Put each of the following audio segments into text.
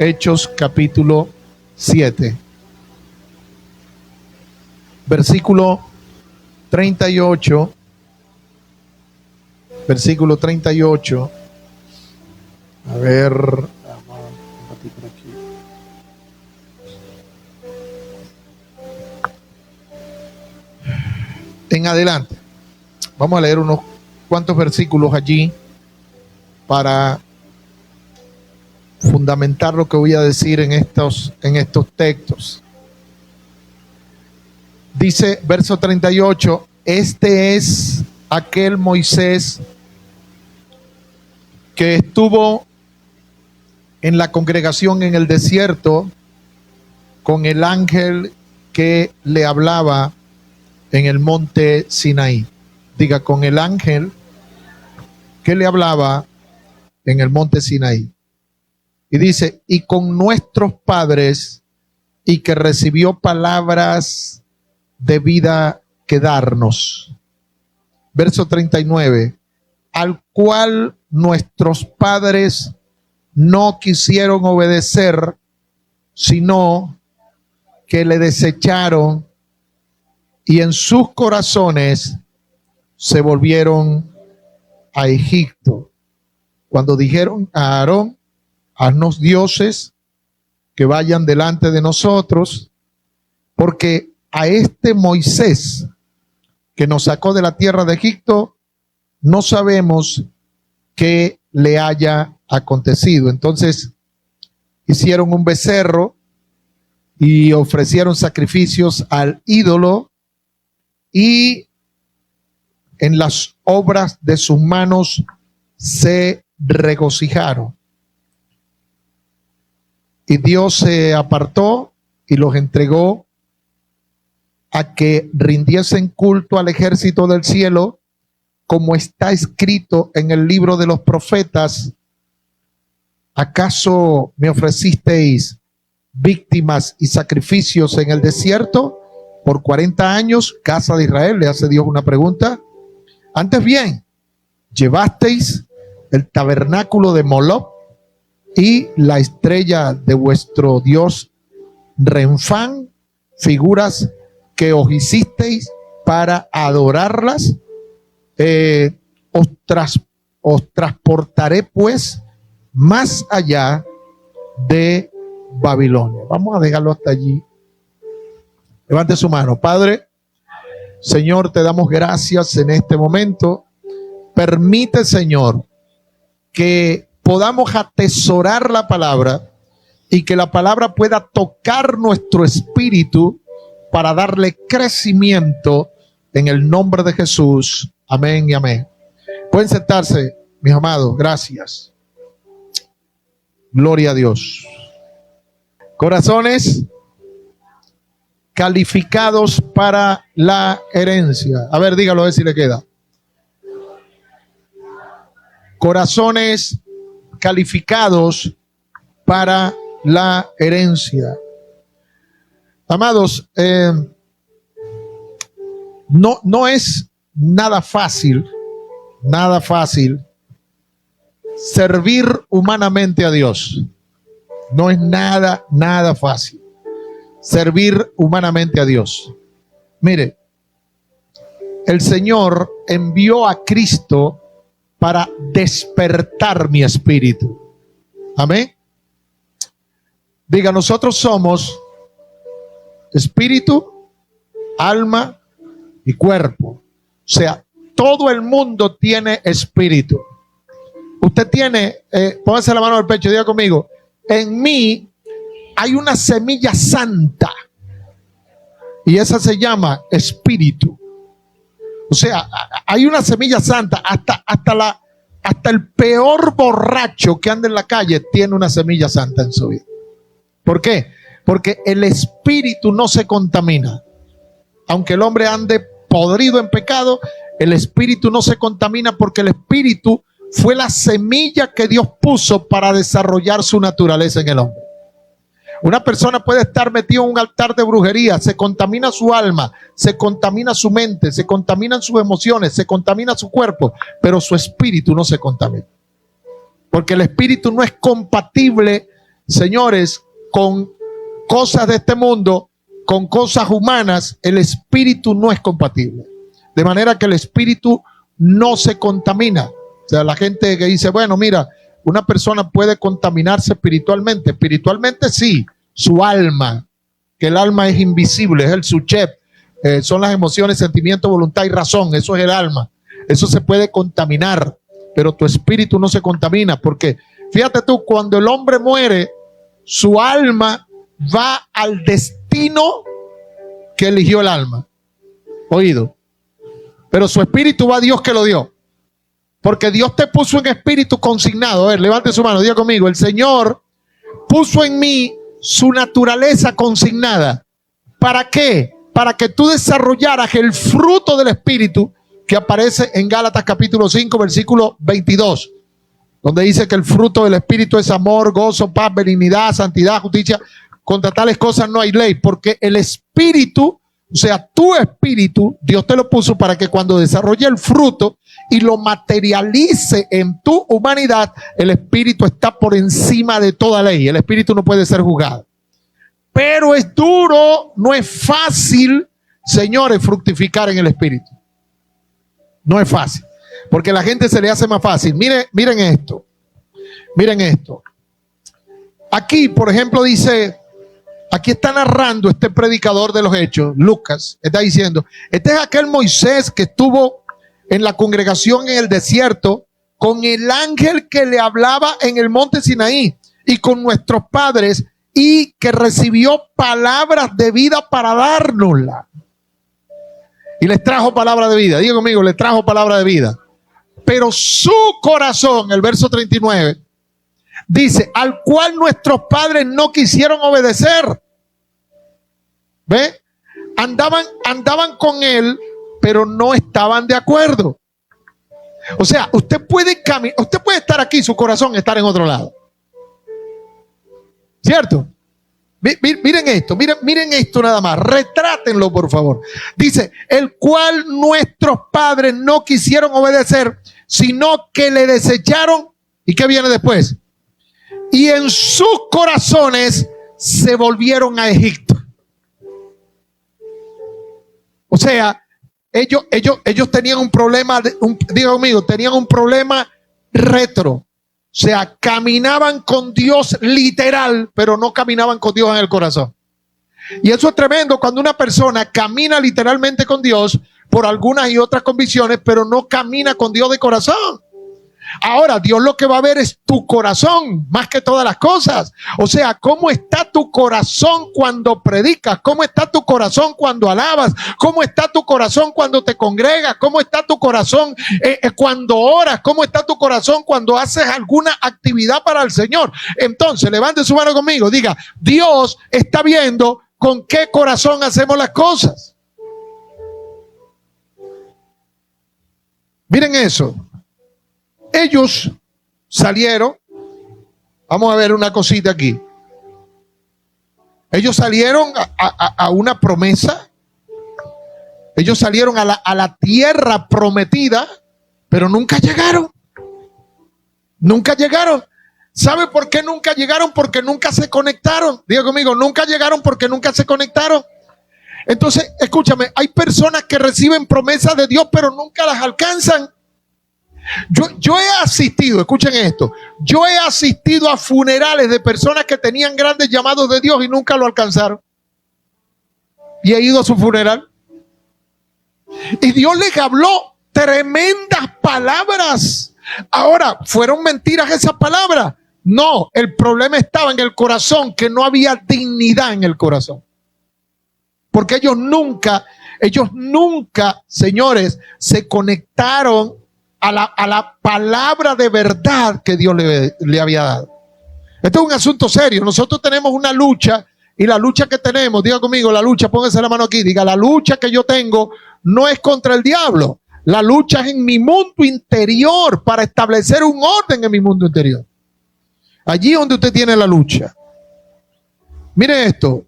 Hechos capítulo 7, versículo 38. Versículo 38. A ver. En adelante. Vamos a leer unos cuantos versículos allí para fundamentar lo que voy a decir en estos textos. Dice, verso 38, este es aquel Moisés que estuvo en la congregación en el desierto con el ángel que le hablaba en el monte Sinaí. Diga, con el ángel que le hablaba en el monte Sinaí. Y dice, y con nuestros padres, y que recibió palabras de vida que darnos. Verso 39, al cual nuestros padres no quisieron obedecer, sino que le desecharon y en sus corazones se volvieron a Egipto. Cuando dijeron a Aarón, haznos dioses que vayan delante de nosotros, porque a este Moisés que nos sacó de la tierra de Egipto, no sabemos qué le haya acontecido. Entonces hicieron un becerro y ofrecieron sacrificios al ídolo, y en las obras de sus manos se regocijaron. Y Dios se apartó y los entregó a que rindiesen culto al ejército del cielo, como está escrito en el libro de los profetas. ¿Acaso me ofrecisteis víctimas y sacrificios en el desierto por 40 años, casa de Israel? Le hace Dios una pregunta. Antes bien, llevasteis el tabernáculo de Moloc y la estrella de vuestro dios Renfán, figuras que os hicisteis para adorarlas. Os transportaré pues más allá de Babilonia. Vamos a dejarlo hasta allí. Levante su mano. Padre, Señor, te damos gracias en este momento. Permite, Señor, que podamos atesorar la palabra y que la palabra pueda tocar nuestro espíritu para darle crecimiento en el nombre de Jesús. Amén y amén. Pueden sentarse, mis amados. Gracias. Gloria a Dios. Corazones calificados para la herencia. A ver, dígalo a ver si le queda. Corazones calificados para la herencia. Amados, no es nada fácil servir humanamente a Dios. No es nada fácil servir humanamente a Dios. Mire, el Señor envió a Cristo para despertar mi espíritu. Amén. Diga, nosotros somos espíritu, alma y cuerpo. O sea, todo el mundo tiene espíritu. Usted tiene, póngase la mano al pecho y diga conmigo, en mí hay una semilla santa y esa se llama espíritu. O sea, hay una semilla santa. Hasta el peor borracho que anda en la calle tiene una semilla santa en su vida. ¿Por qué? Porque el espíritu no se contamina. Aunque el hombre ande podrido en pecado, el espíritu no se contamina, porque el espíritu fue la semilla que Dios puso para desarrollar su naturaleza en el hombre. Una persona puede estar metido en un altar de brujería, se contamina su alma, se contamina su mente, se contaminan sus emociones, se contamina su cuerpo, pero su espíritu no se contamina. Porque el espíritu no es compatible señores, con cosas de este mundo, con cosas humanas, el espíritu no es compatible. De manera que el espíritu no se contamina. O sea, la gente que dice, bueno, mira, una persona puede contaminarse espiritualmente. Espiritualmente sí, su alma, que el alma es invisible, es el suchet, son las emociones, sentimientos, voluntad y razón. Eso es el alma. Eso se puede contaminar, pero tu espíritu no se contamina, porque fíjate tú, cuando el hombre muere, su alma va al destino que eligió el alma. Oído. Pero su espíritu va a Dios que lo dio. Porque Dios te puso en espíritu consignado. A ver, levante su mano, diga conmigo. El Señor puso en mí su naturaleza consignada. ¿Para qué? Para que tú desarrollaras el fruto del espíritu que aparece en Gálatas capítulo 5, versículo 22. Donde dice que el fruto del espíritu es amor, gozo, paz, benignidad, santidad, justicia. Contra tales cosas no hay ley. Porque el espíritu, o sea, tu espíritu, Dios te lo puso para que cuando desarrolle el fruto y lo materialice en tu humanidad, el espíritu está por encima de toda ley. El espíritu no puede ser juzgado. Pero es duro, no es fácil, señores, fructificar en el espíritu. No es fácil. Porque a la gente se le hace más fácil. Miren esto. Miren esto. Aquí, por ejemplo, dice... Aquí está narrando este predicador de los Hechos, Lucas, está diciendo, este es aquel Moisés que estuvo en la congregación en el desierto con el ángel que le hablaba en el monte Sinaí y con nuestros padres y que recibió palabras de vida para dárnosla. Y les trajo palabra de vida, diga conmigo, les trajo palabra de vida. Pero su corazón, el verso 39, dice, al cual nuestros padres no quisieron obedecer. ¿Ve? Andaban con él, pero no estaban de acuerdo. O sea, usted puede estar aquí, su corazón estar en otro lado. ¿Cierto? Miren esto, miren esto nada más. Retrátenlo, por favor. Dice, el cual nuestros padres no quisieron obedecer, sino que le desecharon. ¿Y qué viene después? Y en sus corazones se volvieron a Egipto. O sea, ellos tenían un problema, diga conmigo, tenían un problema retro. O sea, caminaban con Dios literal, pero no caminaban con Dios en el corazón. Y eso es tremendo cuando una persona camina literalmente con Dios por algunas y otras convicciones, pero no camina con Dios de corazón. Ahora, Dios lo que va a ver es tu corazón, más que todas las cosas. O sea, ¿cómo está tu corazón cuando predicas? ¿Cómo está tu corazón cuando alabas? ¿Cómo está tu corazón cuando te congregas? ¿Cómo está tu corazón cuando oras? ¿Cómo está tu corazón cuando haces alguna actividad para el Señor? Entonces, levante su mano conmigo, diga, Dios está viendo con qué corazón hacemos las cosas. Miren eso. Ellos salieron, vamos a ver una cosita aquí. Ellos salieron a una promesa. Ellos salieron a la tierra prometida, pero nunca llegaron. Nunca llegaron. ¿Sabe por qué nunca llegaron? Porque nunca se conectaron. Diga conmigo, nunca llegaron porque nunca se conectaron. Entonces, escúchame, hay personas que reciben promesas de Dios, pero nunca las alcanzan. Yo he asistido, escuchen esto, yo he asistido a funerales de personas que tenían grandes llamados de Dios y nunca lo alcanzaron. Y he ido a su funeral. Y Dios les habló tremendas palabras. Ahora, ¿fueron mentiras esas palabras? No, el problema estaba en el corazón, que no había dignidad en el corazón. Porque ellos nunca, señores, se conectaron a la palabra de verdad que Dios le había dado. Esto es un asunto serio. Nosotros tenemos una lucha, y la lucha que tenemos, diga conmigo, la lucha, póngase la mano aquí, diga, la lucha que yo tengo no es contra el diablo. La lucha es en mi mundo interior, para establecer un orden en mi mundo interior. Allí es donde usted tiene la lucha. Mire esto.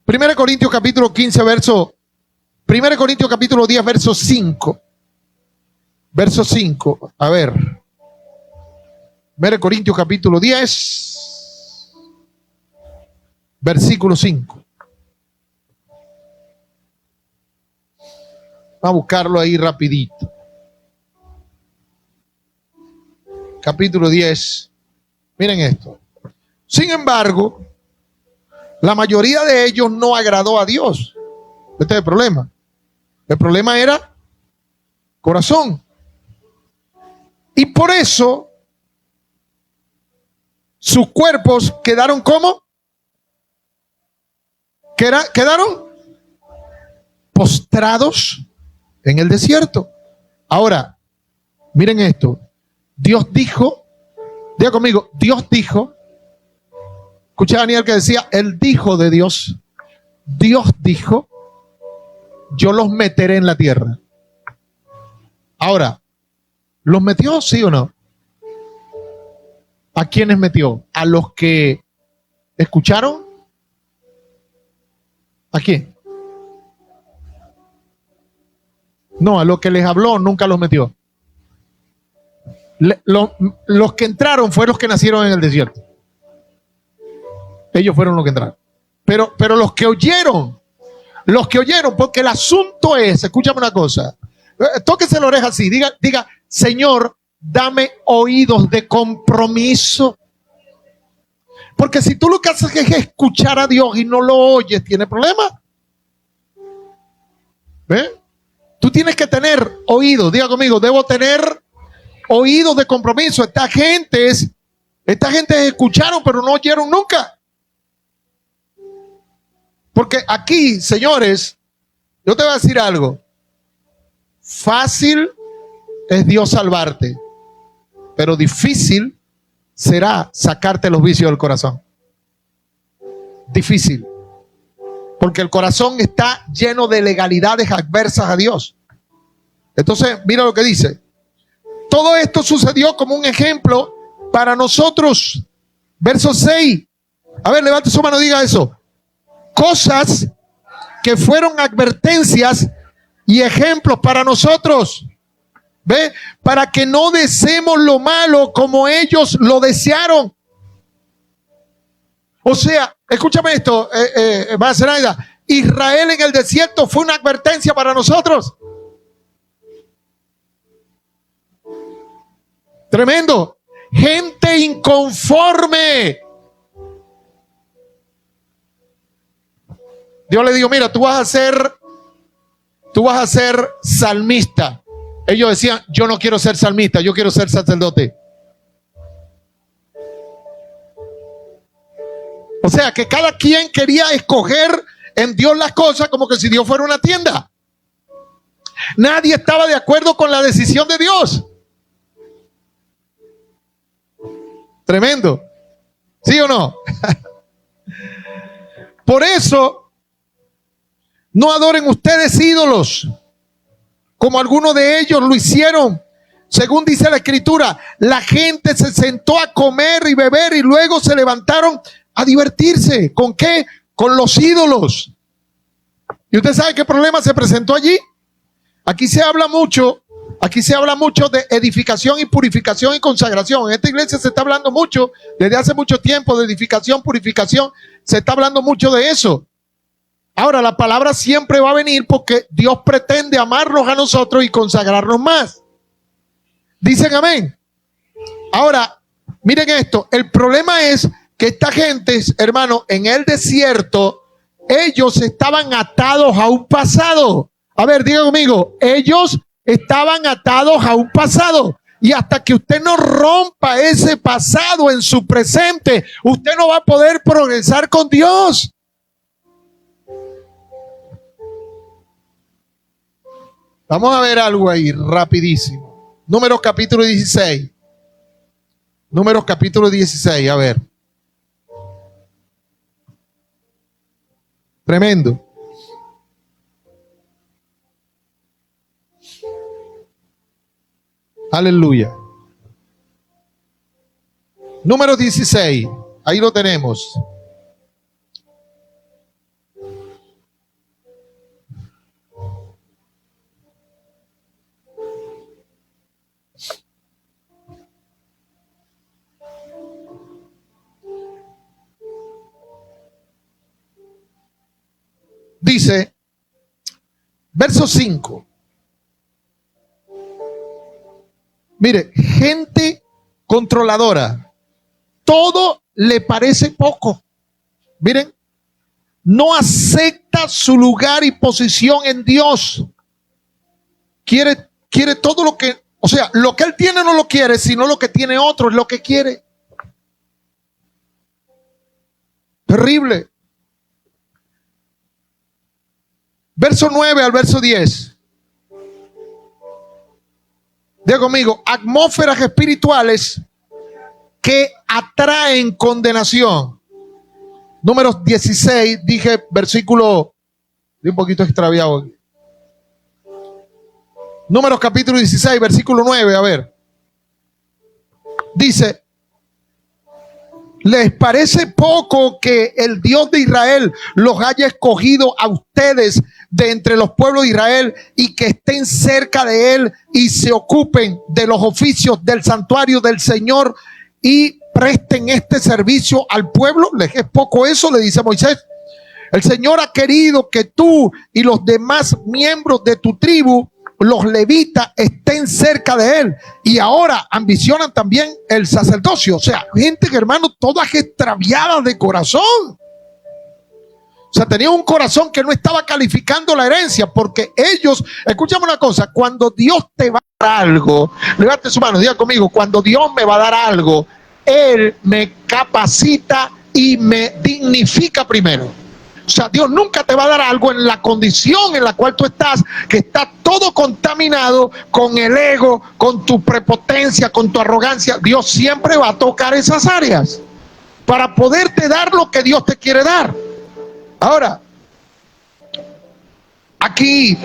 1 Corintios capítulo 15, verso 1 Corintios capítulo 10, verso 5. Verso 5. A ver. 1 Corintios capítulo 10, versículo 5. Vamos a buscarlo ahí rapidito. Capítulo 10. Miren esto. Sin embargo, la mayoría de ellos no agradó a Dios. Este es el problema. El problema era corazón. Y por eso sus cuerpos quedaron ¿cómo? Quedaron postrados en el desierto. Ahora, miren esto. Dios dijo, diga conmigo, Dios dijo, escucha a Daniel que decía, el dijo de Dios, Dios dijo, yo los meteré en la tierra. Ahora, ¿los metió, sí o no? ¿A quiénes metió? ¿A los que escucharon? ¿A quién? No, a los que les habló nunca los metió. Los que entraron fueron los que nacieron en el desierto. Ellos fueron los que entraron. Pero los que oyeron, porque el asunto es, escúchame una cosa, tóquese la oreja así, diga, Señor, dame oídos de compromiso. Porque si tú lo que haces es escuchar a Dios y no lo oyes, tiene problema. ¿Ve? Tú tienes que tener oídos, diga conmigo, debo tener oídos de compromiso. Esta gente escucharon pero no oyeron nunca. Porque aquí, señores, yo te voy a decir algo. Fácil es Dios salvarte, pero difícil será sacarte los vicios del corazón. Difícil. Porque el corazón está lleno de legalidades adversas a Dios. Entonces, mira lo que dice. Todo esto sucedió como un ejemplo para nosotros. Verso 6. A ver, levante su mano y diga eso. Cosas que fueron advertencias y ejemplos para nosotros. ¿Ve? Para que no deseemos lo malo como ellos lo desearon. O sea, escúchame esto, Israel en el desierto fue una advertencia para nosotros. Tremendo. Gente inconforme. Dios le dijo, mira, tú vas a ser salmista. Ellos decían, yo no quiero ser salmista, yo quiero ser sacerdote. O sea, que cada quien quería escoger en Dios las cosas como que si Dios fuera una tienda. Nadie estaba de acuerdo con la decisión de Dios. Tremendo. ¿Sí o no? Por eso, no adoren ustedes ídolos, como algunos de ellos lo hicieron. Según dice la Escritura, la gente se sentó a comer y beber y luego se levantaron a divertirse. ¿Con qué? Con los ídolos. ¿Y usted sabe qué problema se presentó allí? Aquí se habla mucho de edificación y purificación y consagración. En esta iglesia se está hablando mucho, desde hace mucho tiempo, de edificación, purificación. Se está hablando mucho de eso. Ahora, la palabra siempre va a venir porque Dios pretende amarnos a nosotros y consagrarnos más. Dicen amén. Ahora, miren esto. El problema es que esta gente, hermano, en el desierto, ellos estaban atados a un pasado. A ver, diga conmigo, ellos estaban atados a un pasado. Y hasta que usted no rompa ese pasado en su presente, usted no va a poder progresar con Dios. Vamos a ver algo ahí rapidísimo. Números capítulo 16. Números capítulo 16, a ver. Tremendo. Aleluya. Número 16. Ahí lo tenemos. Dice, verso 5. Mire, gente controladora, todo le parece poco. Miren, no acepta su lugar y posición en Dios. Quiere todo lo que, o sea, lo que él tiene no lo quiere, sino lo que tiene otro es lo que quiere. Terrible. Verso 9 al verso 10. Diga conmigo, atmósferas espirituales que atraen condenación. Números 16, dije versículo, de un poquito extraviado. Números capítulo 16, versículo 9, a ver. Dice, ¿les parece poco que el Dios de Israel los haya escogido a ustedes de entre los pueblos de Israel y que estén cerca de él y se ocupen de los oficios del santuario del Señor y presten este servicio al pueblo? ¿Les es poco eso? Le dice Moisés. El Señor ha querido que tú y los demás miembros de tu tribu, los levitas, estén cerca de él, y ahora ambicionan también el sacerdocio. O sea, gente que, hermano, todas extraviadas de corazón. O sea, tenían un corazón que no estaba calificando la herencia, porque ellos, escúchame una cosa, cuando Dios te va a dar algo, levante su mano, diga conmigo, cuando Dios me va a dar algo, Él me capacita y me dignifica primero. O sea, Dios nunca te va a dar algo en la condición en la cual tú estás, que está todo contaminado con el ego, con tu prepotencia, con tu arrogancia. Dios siempre va a tocar esas áreas para poderte dar lo que Dios te quiere dar. Ahora, aquí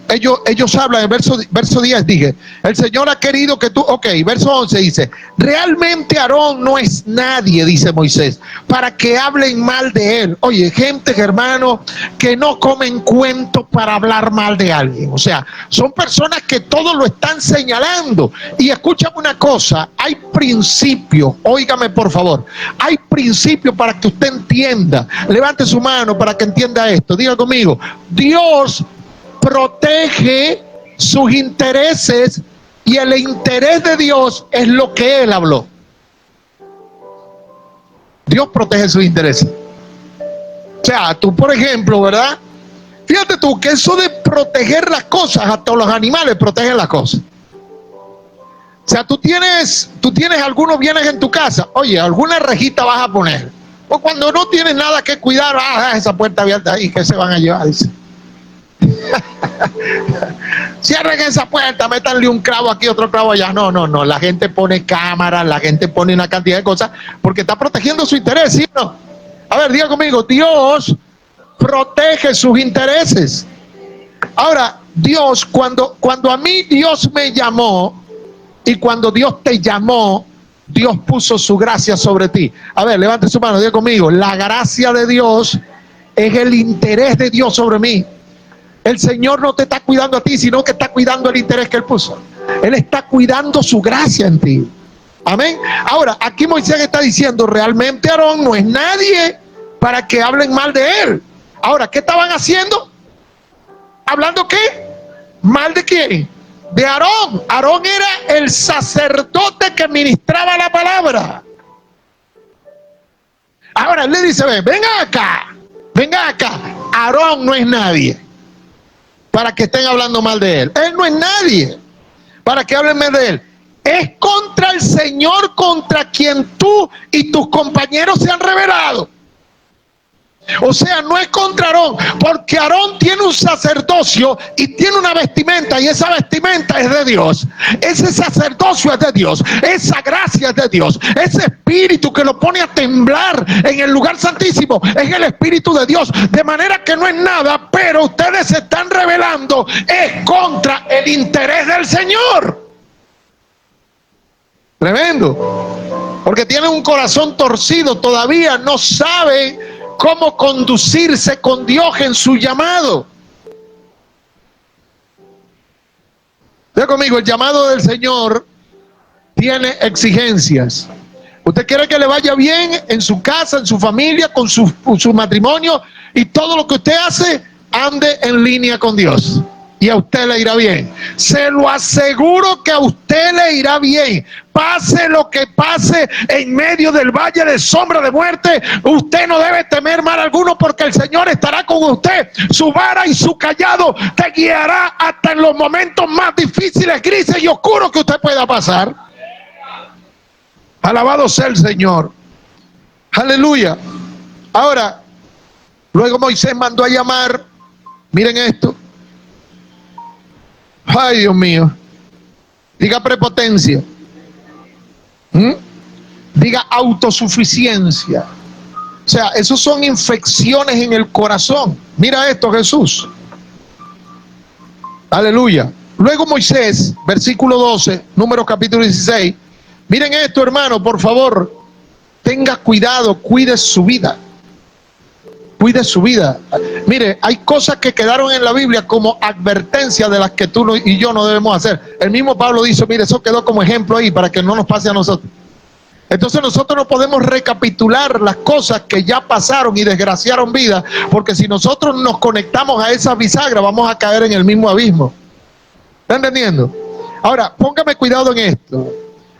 ellos hablan en verso 10, dije, el Señor ha querido que tú, ok, verso 11 dice, realmente Aarón no es nadie, dice Moisés, para que hablen mal de él. Oye, gente, hermano, que no comen cuentos para hablar mal de alguien. O sea, son personas que todo lo están señalando. Y escúchame una cosa, hay principios, óigame por favor, hay principios para que usted entienda. Levante su mano para que entienda esto. Diga conmigo, Dios protege sus intereses y el interés de Dios es lo que Él habló. Dios protege sus intereses. O sea, tú, por ejemplo, ¿verdad? Fíjate tú que eso de proteger las cosas, hasta los animales protegen las cosas. O sea, tú tienes algunos bienes en tu casa. Oye, alguna rejita vas a poner. O cuando no tienes nada que cuidar, esa puerta abierta ahí, que se van a llevar, dice. Cierren esa puerta, métanle un clavo aquí, otro clavo allá. No, la gente pone cámaras, la gente pone una cantidad de cosas porque está protegiendo su interés, ¿sí o no? A ver, diga conmigo, Dios protege sus intereses. Ahora, Dios, cuando a mí Dios me llamó y cuando Dios te llamó, Dios puso su gracia sobre ti. A ver, levante su mano, diga conmigo, la gracia de Dios es el interés de Dios sobre mí. El Señor no te está cuidando a ti, sino que está cuidando el interés que Él puso. Él está cuidando su gracia en ti. Amén. Ahora, aquí Moisés está diciendo, realmente Aarón no es nadie para que hablen mal de él. Ahora, ¿qué estaban haciendo? ¿Hablando qué? ¿Mal de quién? De Aarón. Aarón era el sacerdote que ministraba la palabra. Ahora él le dice, venga acá. Aarón no es nadie para que estén hablando mal de él. Él no es nadie para que hablen mal de él. Es contra el Señor contra quien tú y tus compañeros se han rebelado. O sea, no es contra Aarón, porque Aarón tiene un sacerdocio y tiene una vestimenta, y esa vestimenta es de Dios. Ese sacerdocio es de Dios, esa gracia es de Dios, ese espíritu que lo pone a temblar en el lugar santísimo es el espíritu de Dios. De manera que no es nada, pero ustedes se están rebelando, es contra el interés del Señor. Tremendo, porque tienen un corazón torcido, todavía no saben cómo conducirse con Dios en su llamado. Vea conmigo, el llamado del Señor tiene exigencias. Usted quiere que le vaya bien en su casa, en su familia, con su matrimonio, y todo lo que usted hace ande en línea con Dios. Y a usted le irá bien. Se lo aseguro que a usted le irá bien. Pase lo que pase en medio del valle de sombra de muerte, usted no debe temer mal alguno, porque el Señor estará con usted. Su vara y su callado te guiará hasta en los momentos más difíciles, grises y oscuros que usted pueda pasar. Alabado sea el Señor. Aleluya. Ahora, luego Moisés mandó a llamar, miren esto. Ay, Dios mío. Diga prepotencia. Diga autosuficiencia. O sea, esos son infecciones en el corazón. Mira esto, Jesús. Aleluya. Luego Moisés, versículo 12, Números capítulo 16. Miren esto, hermano, por favor. Tenga cuidado, cuide su vida. Cuide su vida. Mire, hay cosas que quedaron en la Biblia como advertencia de las que tú y yo no debemos hacer. El mismo Pablo dice, mire, eso quedó como ejemplo ahí para que no nos pase a nosotros. Entonces nosotros no podemos recapitular las cosas que ya pasaron y desgraciaron vida, porque si nosotros nos conectamos a esa bisagra vamos a caer en el mismo abismo. ¿Está entendiendo? Ahora, póngame cuidado en esto.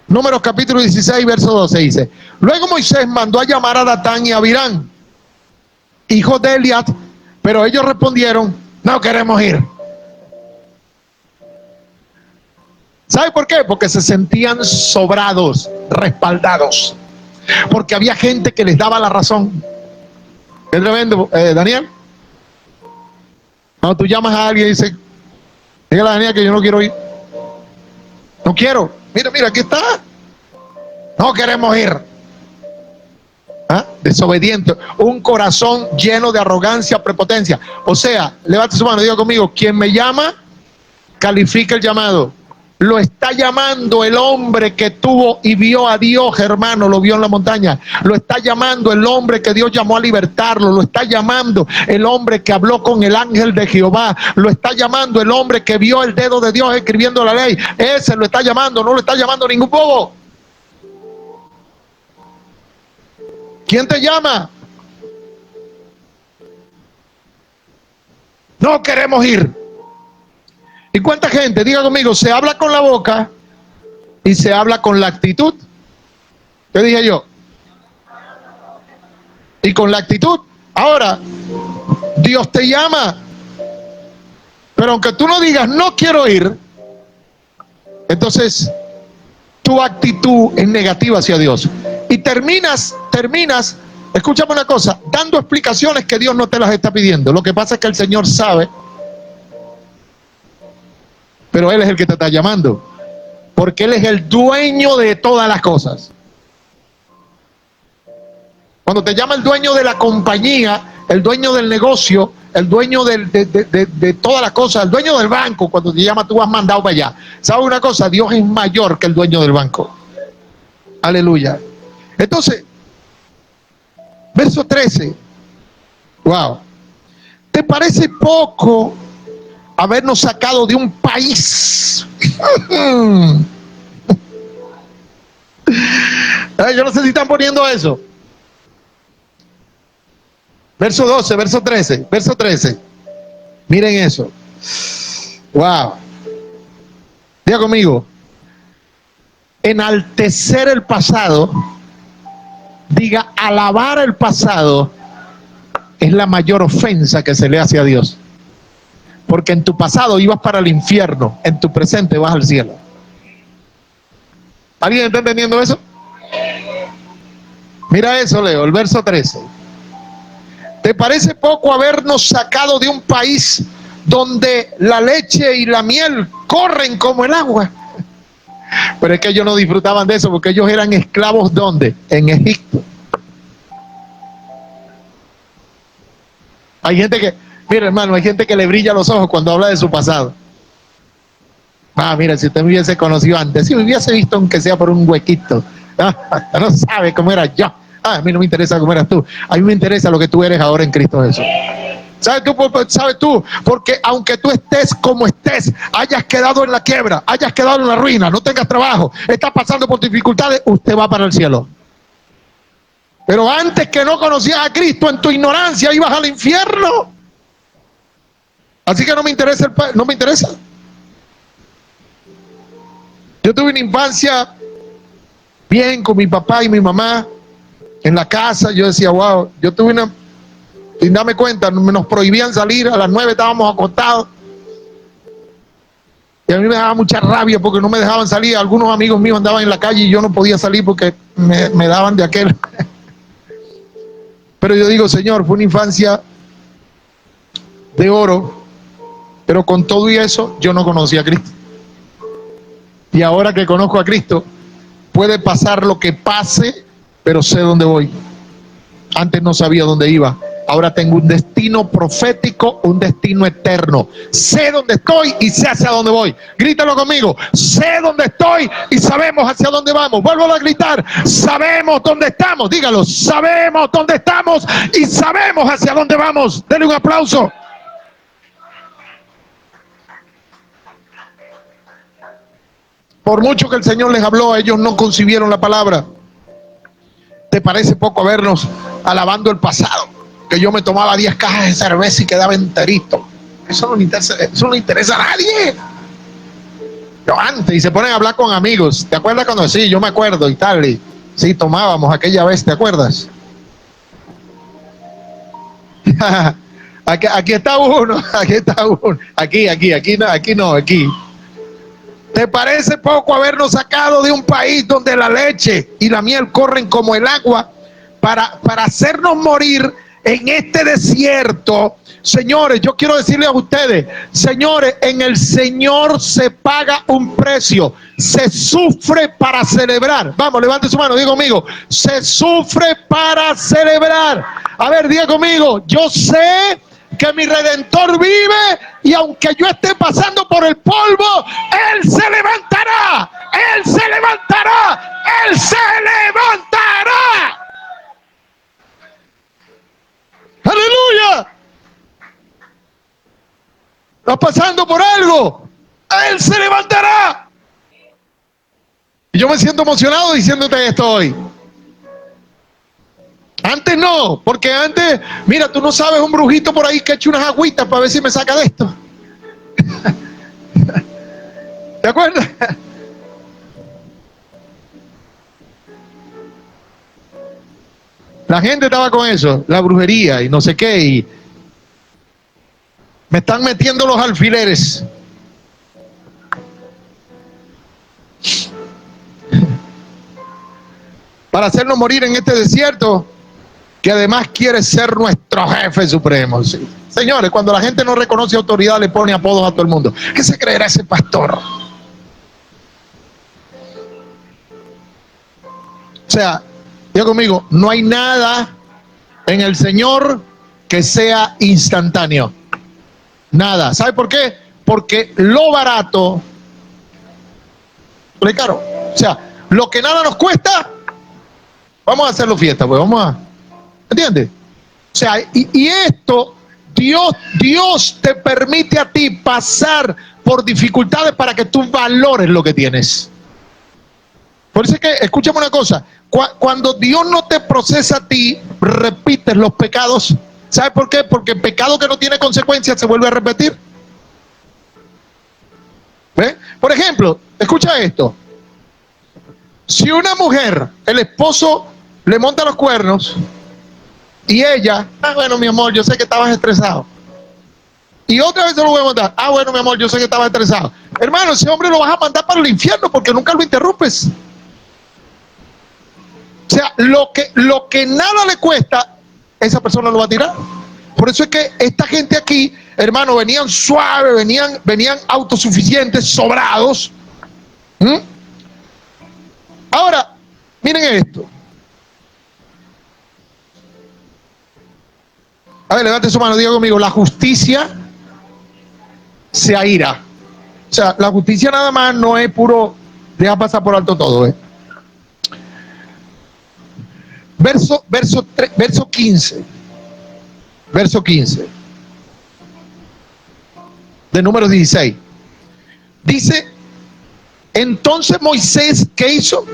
Números capítulo 16, verso 12 dice, luego Moisés mandó a llamar a Datán y a Abirán, hijos de Eliad, pero ellos respondieron, no queremos ir. ¿Sabe por qué? Porque se sentían sobrados, respaldados, porque había gente que les daba la razón. ¿Qué tremendo, Daniel? Cuando tú llamas a alguien y dices, dígale a Daniel que yo no quiero ir. No quiero. Mira, aquí está. No queremos ir. ¿Ah? Desobediente, un corazón lleno de arrogancia, prepotencia. O sea, levante su mano, diga conmigo, quien me llama, califica el llamado. Lo está llamando el hombre que tuvo y vio a Dios, hermano, lo vio en la montaña. Lo está llamando el hombre que Dios llamó a libertarlo. Lo está llamando el hombre que habló con el ángel de Jehová. Lo está llamando el hombre que vio el dedo de Dios escribiendo la ley. Ese lo está llamando, no lo está llamando ningún bobo. ¿Quién te llama? No queremos ir. ¿Y cuánta gente? Diga conmigo, se habla con la boca y se habla con la actitud. ¿Qué dije yo? Y con la actitud. Ahora, Dios te llama, pero aunque tú no digas no quiero ir, entonces tu actitud es negativa hacia Dios. Y terminas, escúchame una cosa, dando explicaciones que Dios no te las está pidiendo. Lo que pasa es que el Señor sabe, pero Él es el que te está llamando, porque Él es el dueño de todas las cosas. Cuando te llama el dueño de la compañía, el dueño del negocio, el dueño de todas las cosas, el dueño del banco, cuando te llama tú has mandado para allá. ¿Sabes una cosa? Dios es mayor que el dueño del banco. Aleluya. Entonces, verso 13. Wow. ¿Te parece poco habernos sacado de un país? Yo no sé si están poniendo eso. Verso 12, verso 13, verso 13. Miren eso. Wow. Diga conmigo. Enaltecer el pasado, diga alabar el pasado, es la mayor ofensa que se le hace a Dios. Porque en tu pasado ibas para el infierno, en tu presente vas al cielo. ¿Alguien está entendiendo eso? Mira eso, Leo, el verso 13. ¿Te parece poco habernos sacado de un país donde la leche y la miel corren como el agua? Pero es que ellos no disfrutaban de eso, porque ellos eran esclavos, ¿dónde? En Egipto. Hay gente que, mira hermano, hay gente que le brilla los ojos cuando habla de su pasado. Mira, si usted me hubiese conocido antes, si me hubiese visto aunque sea por un huequito, no sabe cómo era yo. A mí no me interesa cómo eras tú, a mí me interesa lo que tú eres ahora en Cristo Jesús. ¿Sabes tú? Porque aunque tú estés como estés, hayas quedado en la quiebra, hayas quedado en la ruina, no tengas trabajo, estás pasando por dificultades, usted va para el cielo. Pero antes que no conocías a Cristo, en tu ignorancia ibas al infierno. Así que no me interesa no me interesa. Yo tuve una infancia bien con mi papá y mi mamá en la casa. Yo decía, wow, yo tuve una, sin darme cuenta, nos prohibían salir, a las 9 estábamos acostados. Y a mí me daba mucha rabia porque no me dejaban salir. Algunos amigos míos andaban en la calle y yo no podía salir porque me daban de aquel. Pero yo digo, Señor, fue una infancia de oro, pero con todo y eso yo no conocía a Cristo. Y ahora que conozco a Cristo, puede pasar lo que pase, pero sé dónde voy. Antes no sabía dónde iba. Ahora tengo un destino profético, un destino eterno. Sé dónde estoy y sé hacia dónde voy. Grítalo conmigo. Sé dónde estoy y sabemos hacia dónde vamos. Vuelvo a gritar. Sabemos dónde estamos. Dígalo. Sabemos dónde estamos y sabemos hacia dónde vamos. Denle un aplauso. Por mucho que el Señor les habló, ellos no concibieron la palabra. ¿Te parece poco habernos alabando el pasado? Que yo me tomaba 10 cajas de cerveza y quedaba enterito. Eso no le interesa a nadie. Yo antes, y se ponen a hablar con amigos. ¿Te acuerdas cuando sí? Yo me acuerdo y tal. Y sí, tomábamos aquella vez, ¿te acuerdas? Aquí está uno, aquí está uno. Aquí no. ¿Te parece poco habernos sacado de un país donde la leche y la miel corren como el agua para hacernos morir en este desierto? Señores, yo quiero decirles a ustedes, señores, en el Señor se paga un precio, se sufre para celebrar. Vamos, levante su mano, diga conmigo, se sufre para celebrar. A ver, diga conmigo, yo sé que mi Redentor vive y aunque yo esté pasando por el polvo, Él se levantará, Él se levantará, Él se levantará. ¡Aleluya! ¿Estás pasando por algo? Él se levantará. Y yo me siento emocionado diciéndote esto hoy. Antes no, porque antes, mira, tú no sabes, un brujito por ahí que eche unas agüitas para ver si me saca de esto. ¿Te acuerdas? La gente estaba con eso, la brujería y no sé qué, y me están metiendo los alfileres. Para hacernos morir en este desierto, que además quiere ser nuestro jefe supremo. Sí. Señores, cuando la gente no reconoce autoridad, le pone apodos a todo el mundo. ¿Qué se creerá ese pastor? O sea, diga conmigo, no hay nada en el Señor que sea instantáneo. Nada. ¿Sabe por qué? Porque lo barato es caro. O sea, lo que nada nos cuesta, vamos a hacerlo fiesta, pues vamos a... ¿Entiendes? O sea, y esto, Dios te permite a ti pasar por dificultades para que tú valores lo que tienes. Por eso es que, escúchame una cosa, cuando Dios no te procesa a ti, repites los pecados. ¿Sabes por qué? Porque el pecado que no tiene consecuencias se vuelve a repetir. ¿Ves? Por ejemplo, escucha esto. Si una mujer, el esposo le monta los cuernos y ella, bueno, mi amor, yo sé que estabas estresado. Y otra vez se lo voy a mandar. Bueno, mi amor, yo sé que estabas estresado. Hermano, ese hombre lo vas a mandar para el infierno porque nunca lo interrumpes. O sea, lo que nada le cuesta, esa persona lo va a tirar. Por eso es que esta gente aquí, hermano, venían suaves, venían autosuficientes, sobrados. Ahora, miren esto. A ver, levante su mano, diga conmigo, la justicia se aira. O sea, la justicia nada más no es puro, deja pasar por alto todo, Verso 15. Verso 15. De Números 16. Dice, entonces Moisés, ¿qué hizo?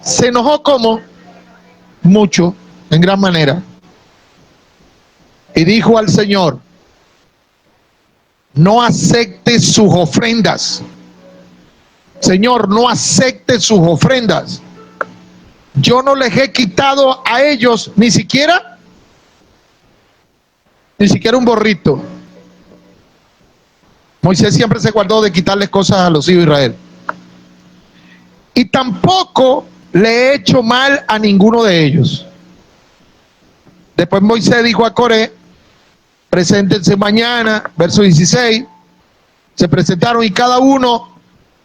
Se enojó como mucho, en gran manera, y dijo al Señor: no acepte sus ofrendas. Señor, no acepte sus ofrendas. Yo no les he quitado a ellos ni siquiera un borrito. Moisés siempre se guardó de quitarles cosas a los hijos de Israel. Y tampoco le he hecho mal a ninguno de ellos. Después Moisés dijo a Coré: preséntense mañana, verso 16. Se presentaron y cada uno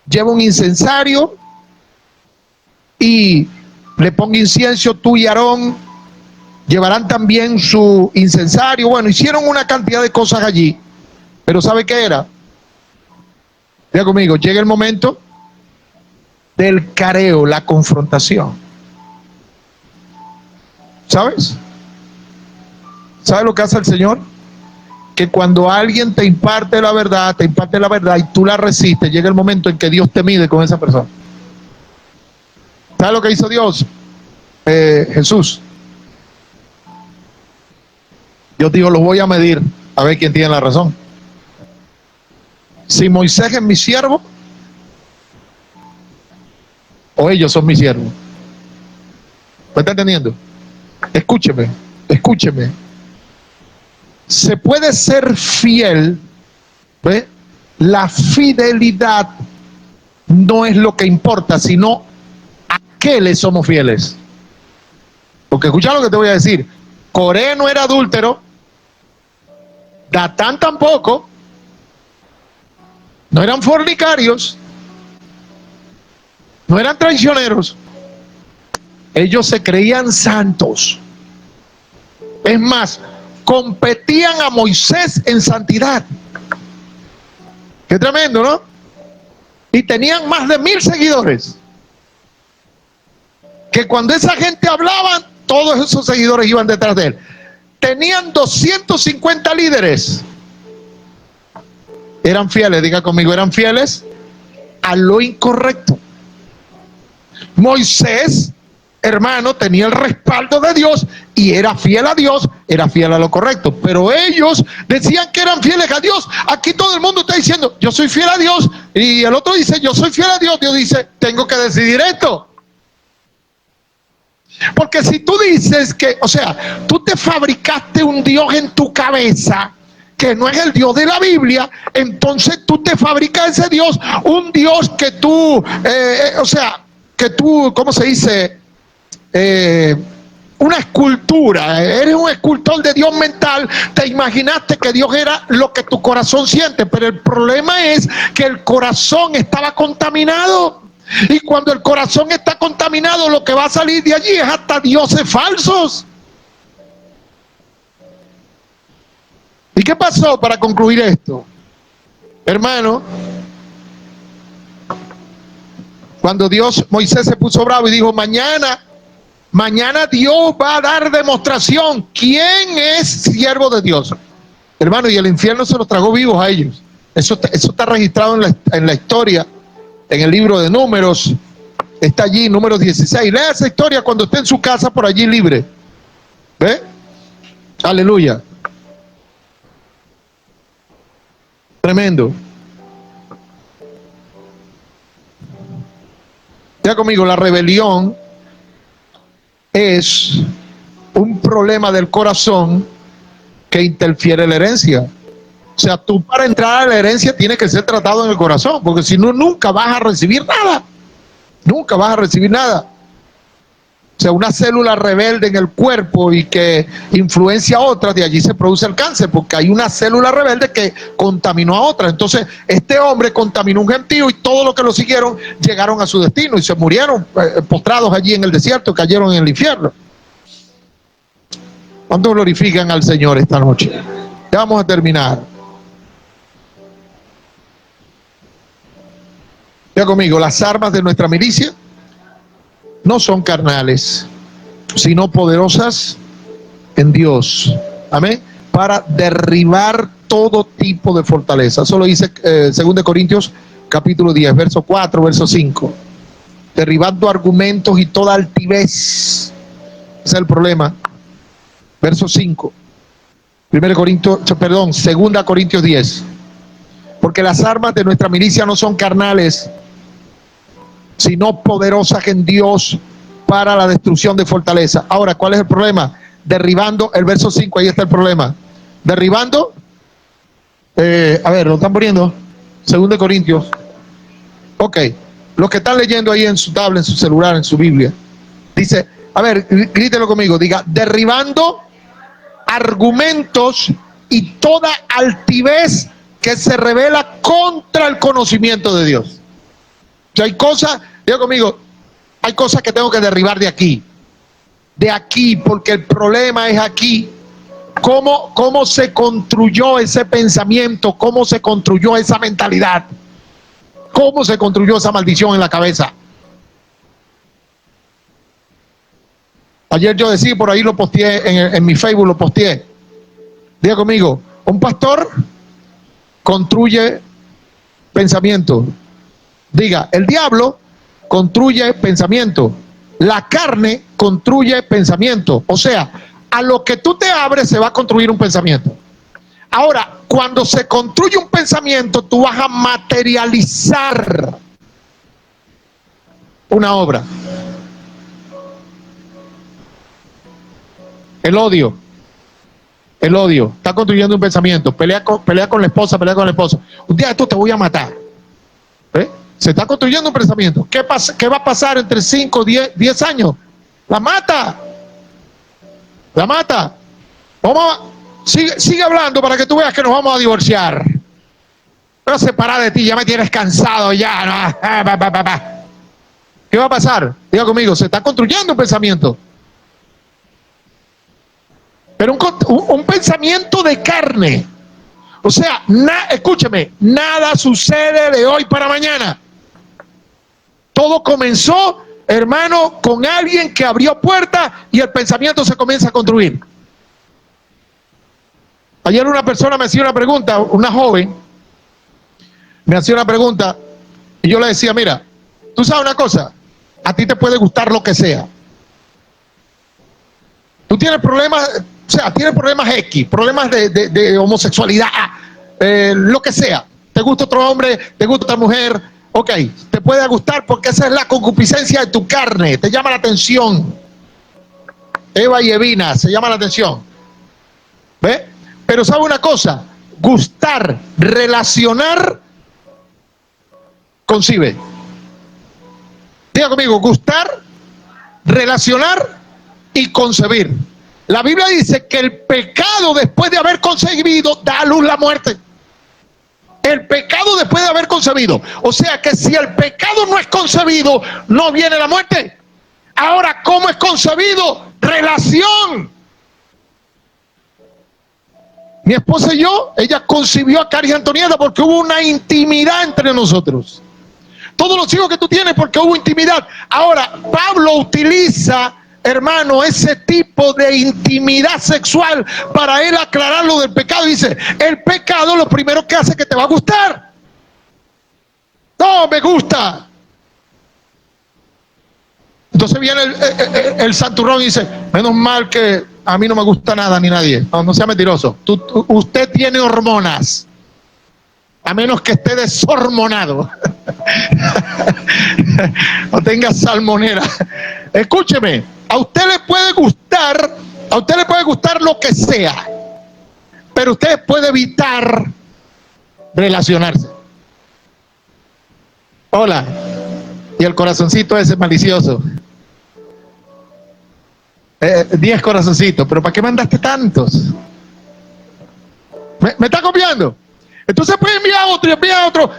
lleva un incensario y le ponga incienso. Tú y Aarón llevarán también su incensario. Bueno, hicieron una cantidad de cosas allí, pero ¿sabe qué era? Diga conmigo, llega el momento del careo, la confrontación. ¿Sabes? ¿Sabes lo que hace el Señor? Que cuando alguien te imparte la verdad y tú la resistes, llega el momento en que Dios te mide con esa persona. ¿Sabes lo que hizo Dios? Jesús. Dios dijo: lo voy a medir a ver quién tiene la razón. Si Moisés es mi siervo o ellos son mis siervos. ¿Me está entendiendo? Escúcheme, escúcheme. Se puede ser fiel, ¿ve? La fidelidad no es lo que importa, sino a qué le somos fieles. Porque escucha lo que te voy a decir. Coré no era adúltero, Datán tampoco, no eran fornicarios, no eran traicioneros. Ellos se creían santos. Es más, competían a Moisés en santidad. Qué tremendo, ¿no? Y tenían más de 1000 seguidores. Que cuando esa gente hablaba, todos esos seguidores iban detrás de él. Tenían 250 líderes. Eran fieles, diga conmigo, eran fieles a lo incorrecto. Moisés, hermano, tenía el respaldo de Dios y era fiel a Dios, era fiel a lo correcto. Pero ellos decían que eran fieles a Dios. Aquí todo el mundo está diciendo: yo soy fiel a Dios. Y el otro dice: yo soy fiel a Dios. Dios dice: tengo que decidir esto. Porque si tú dices que, o sea, tú te fabricaste un Dios en tu cabeza que no es el Dios de la Biblia, entonces tú te fabricas ese Dios, un Dios que tú, o sea, que tú, ¿cómo se dice? Una escultura, eres un escultor de Dios mental, te imaginaste que Dios era lo que tu corazón siente, pero el problema es que el corazón estaba contaminado. Y cuando el corazón está contaminado, lo que va a salir de allí es hasta dioses falsos. ¿Y qué pasó para concluir esto? Hermano, cuando Moisés se puso bravo y dijo: mañana Dios va a dar demostración quién es siervo de Dios. Hermano, y el infierno se los tragó vivos a ellos. Eso está registrado en la historia. En el libro de Números, está allí, Números 16. Lea esa historia cuando esté en su casa por allí libre. ¿Ve? Aleluya. Tremendo. Ya conmigo, la rebelión es un problema del corazón que interfiere en la herencia. O sea, tú para entrar a la herencia tienes que ser tratado en el corazón, porque si no, nunca vas a recibir nada. Nunca vas a recibir nada. O sea, una célula rebelde en el cuerpo y que influencia a otra, de allí se produce el cáncer, porque hay una célula rebelde que contaminó a otra. Entonces, este hombre contaminó un gentío y todos los que lo siguieron llegaron a su destino y se murieron postrados allí en el desierto, cayeron en el infierno. ¿Cuántos glorifican al Señor esta noche? Ya vamos a terminar. Ya conmigo, las armas de nuestra milicia no son carnales, sino poderosas en Dios. Amén. Para derribar todo tipo de fortaleza. Eso lo dice 2 Corintios capítulo 10, verso 4, verso 5. Derribando argumentos y toda altivez Ese es el problema. Verso 5. 2 Corintios 10. Porque las armas de nuestra milicia no son carnales, sino poderosas en Dios para la destrucción de fortaleza. Ahora, ¿cuál es el problema? Derribando, el verso 5, ahí está el problema. Derribando, a ver, lo están poniendo, 2 Corintios. Ok, los que están leyendo ahí en su tablet, en su celular, en su Biblia, dice, a ver, grítelo conmigo, diga, derribando argumentos y toda altivez que se revela contra el conocimiento de Dios. O sea, hay cosas, diga conmigo, hay cosas que tengo que derribar de aquí, porque el problema es aquí. ¿Cómo se construyó ese pensamiento? ¿Cómo se construyó esa mentalidad? ¿Cómo se construyó esa maldición en la cabeza? Ayer yo decía, por ahí lo posteé, en mi Facebook lo posteé. Diga conmigo, un pastor construye pensamiento. Diga, el diablo construye pensamiento. La carne construye pensamiento. O sea, a lo que tú te abres se va a construir un pensamiento. Ahora, cuando se construye un pensamiento, tú vas a materializar una obra. El odio. Está construyendo un pensamiento. Pelea con la esposa, pelea con el esposo. Un día esto te voy a matar. Se está construyendo un pensamiento. ¿Qué va a pasar entre 5, 10 años? La mata. Sigue hablando para que tú veas que nos vamos a divorciar. Voy a separar de ti, ya me tienes cansado ya. ¿No? ¿Qué va a pasar? Diga conmigo, se está construyendo un pensamiento. Pero un pensamiento de carne. O sea, escúcheme, nada sucede de hoy para mañana. Todo comenzó, hermano, con alguien que abrió puertas y el pensamiento se comienza a construir. Ayer una persona me hacía una pregunta, una joven, me hacía una pregunta y yo le decía, mira, tú sabes una cosa, a ti te puede gustar lo que sea. Tú tienes problemas, o sea, tienes problemas X, problemas de homosexualidad, lo que sea. Te gusta otro hombre, te gusta otra mujer, ok, te puede gustar porque esa es la concupiscencia de tu carne, te llama la atención. Eva y Evina, se llama la atención. ¿Ve? Pero sabe una cosa, gustar, relacionar, concibe. Diga conmigo, gustar, relacionar y concebir. La Biblia dice que el pecado después de haber concebido da a luz la muerte. El pecado después de haber concebido. O sea que si el pecado no es concebido, no viene la muerte. Ahora, ¿cómo es concebido? Relación. Mi esposa y yo, ella concibió a Cari Antonieta porque hubo una intimidad entre nosotros. Todos los hijos que tú tienes porque hubo intimidad. Ahora, Pablo utiliza, hermano, ese tipo de intimidad sexual para él aclarar lo del pecado. Dice, el pecado lo primero que hace es que te va a gustar. No, me gusta. Entonces viene el santurrón y dice, menos mal que a mí no me gusta nada ni nadie. No sea mentiroso. Usted tiene hormonas. A menos que esté deshormonado. O tenga salmonera. Escúcheme, a usted le puede gustar lo que sea, pero usted puede evitar relacionarse. Hola. Y el corazoncito ese malicioso. 10 corazoncitos, pero ¿para qué mandaste tantos? ¿Me está copiando? Entonces puede enviar otro.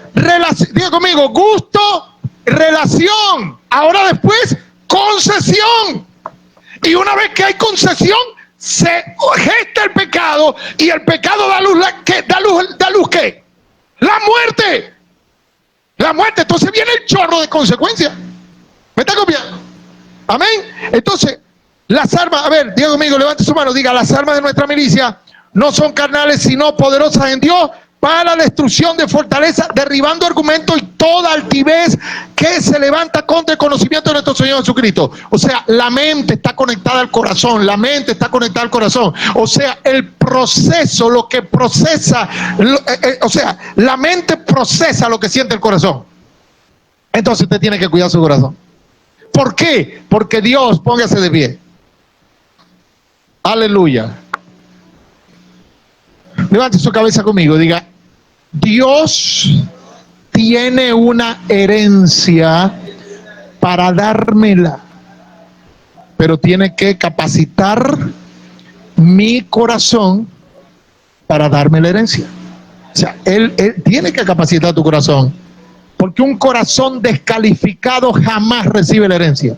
Diga conmigo, gusto, relación. Ahora después, concesión. Y una vez que hay concesión, se gesta el pecado y el pecado da luz, ¿da luz qué? La muerte. La muerte. Entonces viene el chorro de consecuencias. ¿Me está copiando? Amén. Entonces, las armas, a ver, diga conmigo, levante su mano, diga, las armas de nuestra milicia no son carnales, sino poderosas en Dios para la destrucción de fortaleza, derribando argumentos y toda altivez que se levanta contra el conocimiento de nuestro Señor Jesucristo. O sea, la mente está conectada al corazón, la mente está conectada al corazón. O sea, el proceso, lo que procesa, o sea, la mente procesa lo que siente el corazón. Entonces usted tiene que cuidar su corazón. ¿Por qué? Porque Dios, póngase de pie. Aleluya. Levante su cabeza conmigo, diga: Dios tiene una herencia para dármela, pero tiene que capacitar mi corazón para darme la herencia. O sea, él tiene que capacitar tu corazón, porque un corazón descalificado jamás recibe la herencia.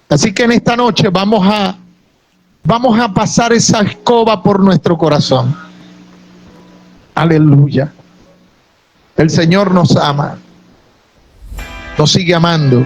Así que en esta noche vamos a pasar esa escoba por nuestro corazón. Aleluya. El Señor nos ama, nos sigue amando.